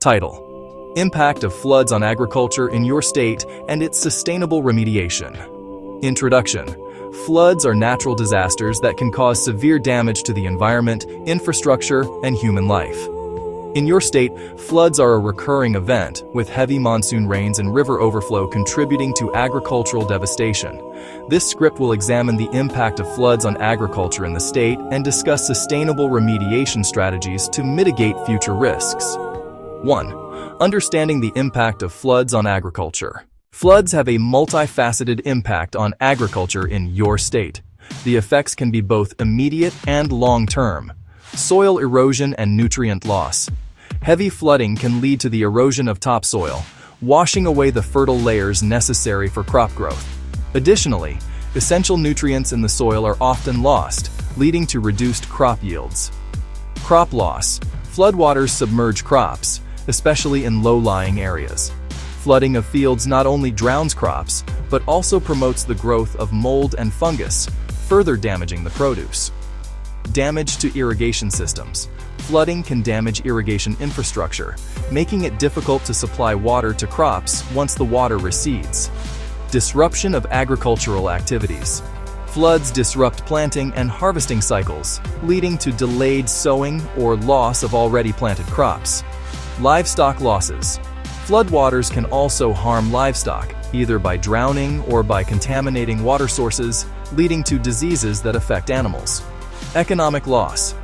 Title: Impact of Floods on Agriculture in Your State and Its Sustainable Remediation. Introduction: Floods are natural disasters that can cause severe damage to the environment, infrastructure, and human life. In your state, floods are a recurring event, with heavy monsoon rains and river overflow contributing to agricultural devastation. This script will examine the impact of floods on agriculture in the state and discuss sustainable remediation strategies to mitigate future risks. 1. Understanding the impact of floods on agriculture. Floods have a multifaceted impact on agriculture in your state. The effects can be both immediate and long-term. Soil erosion and nutrient loss. Heavy flooding can lead to the erosion of topsoil, washing away the fertile layers necessary for crop growth. Additionally, essential nutrients in the soil are often lost, leading to reduced crop yields. Crop loss. Floodwaters submerge crops, especially in low-lying areas. Flooding of fields not only drowns crops, but also promotes the growth of mold and fungus, further damaging the produce. Damage to irrigation systems. Flooding can damage irrigation infrastructure, making it difficult to supply water to crops once the water recedes. Disruption of agricultural activities. Floods disrupt planting and harvesting cycles, leading to delayed sowing or loss of already planted crops. Livestock losses. Floodwaters can also harm livestock, either by drowning or by contaminating water sources, leading to diseases that affect animals. Economic loss.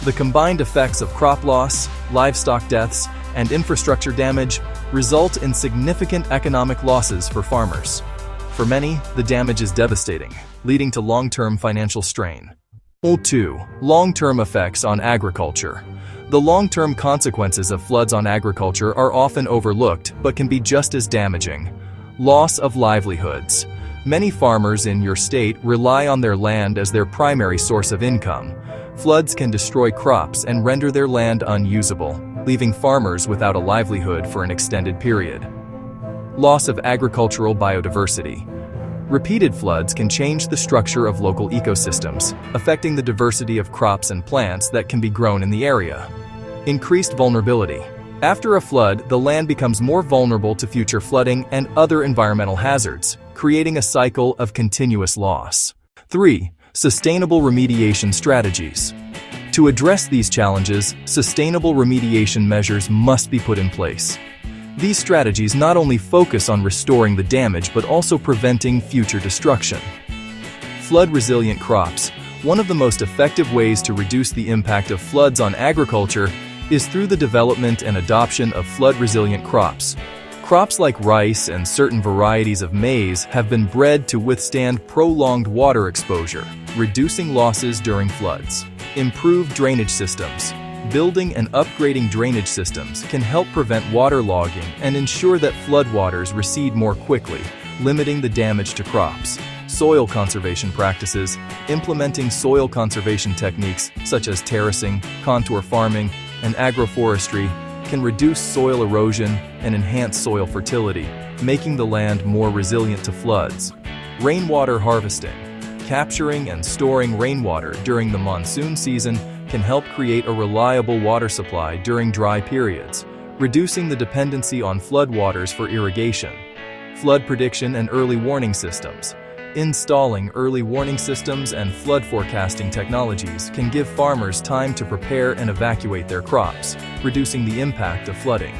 The combined effects of crop loss, livestock deaths, and infrastructure damage result in significant economic losses for farmers. For many, the damage is devastating, leading to long-term financial strain. 2. Long-term effects on agriculture. The long-term consequences of floods on agriculture are often overlooked but can be just as damaging. Loss of livelihoods. Many farmers in your state rely on their land as their primary source of income. Floods can destroy crops and render their land unusable, leaving farmers without a livelihood for an extended period. Loss of agricultural biodiversity. Repeated floods can change the structure of local ecosystems, affecting the diversity of crops and plants that can be grown in the area. Increased vulnerability. After a flood, the land becomes more vulnerable to future flooding and other environmental hazards, creating a cycle of continuous loss. 3. Sustainable remediation strategies. To address these challenges, sustainable remediation measures must be put in place. These strategies not only focus on restoring the damage but also preventing future destruction. Flood-resilient crops. One of the most effective ways to reduce the impact of floods on agriculture is through the development and adoption of flood-resilient crops. Crops like rice and certain varieties of maize have been bred to withstand prolonged water exposure, reducing losses during floods. Improved drainage systems. Building and upgrading drainage systems can help prevent waterlogging and ensure that floodwaters recede more quickly, limiting the damage to crops. Soil conservation practices. Implementing soil conservation techniques such as terracing, contour farming, and agroforestry can reduce soil erosion and enhance soil fertility, making the land more resilient to floods. Rainwater harvesting. Capturing and storing rainwater during the monsoon season can help create a reliable water supply during dry periods, reducing the dependency on floodwaters for irrigation. Flood prediction and early warning systems. Installing early warning systems and flood forecasting technologies can give farmers time to prepare and evacuate their crops, reducing the impact of flooding.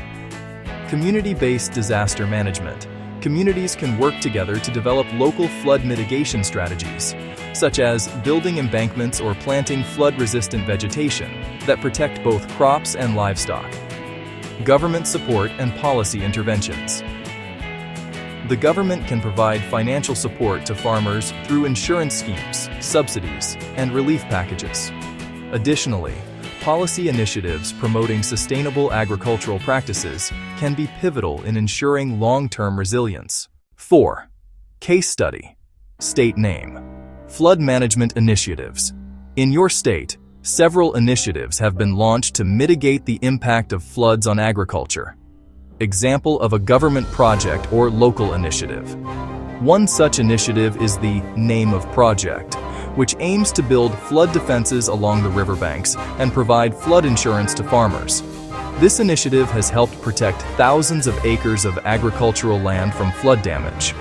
Community-based disaster management. Communities can work together to develop local flood mitigation strategies, such as building embankments or planting flood-resistant vegetation that protect both crops and livestock. Government support and policy interventions. The government can provide financial support to farmers through insurance schemes, subsidies, and relief packages. Additionally, policy initiatives promoting sustainable agricultural practices can be pivotal in ensuring long-term resilience. 4. Case study. State name. Flood management initiatives. In your state, several initiatives have been launched to mitigate the impact of floods on agriculture. Example of a government project or local initiative. One such initiative is the Name of Project, which aims to build flood defenses along the riverbanks and provide flood insurance to farmers. This initiative has helped protect thousands of acres of agricultural land from flood damage.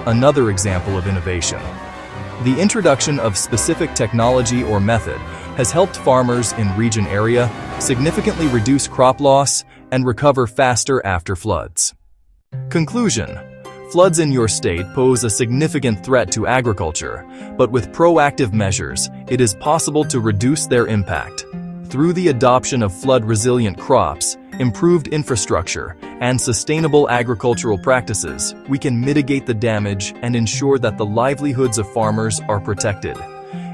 Another example of innovation. The introduction of specific technology or method has helped farmers in region area significantly reduce crop loss and recover faster after floods. Conclusion: floods in your state pose a significant threat to agriculture, but with proactive measures, it is possible to reduce their impact. Through the adoption of flood-resilient crops, improved infrastructure, and sustainable agricultural practices, we can mitigate the damage and ensure that the livelihoods of farmers are protected.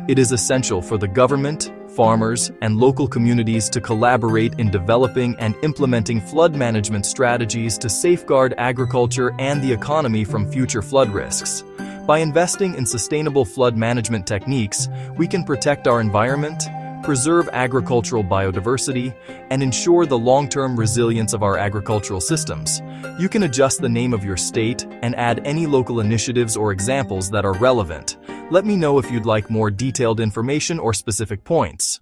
It is essential for the government, farmers, and local communities to collaborate in developing and implementing flood management strategies to safeguard agriculture and the economy from future flood risks. By investing in sustainable flood management techniques, we can protect our environment, preserve agricultural biodiversity, and ensure the long-term resilience of our agricultural systems. You can adjust the name of your state and add any local initiatives or examples that are relevant. Let me know if you'd like more detailed information or specific points.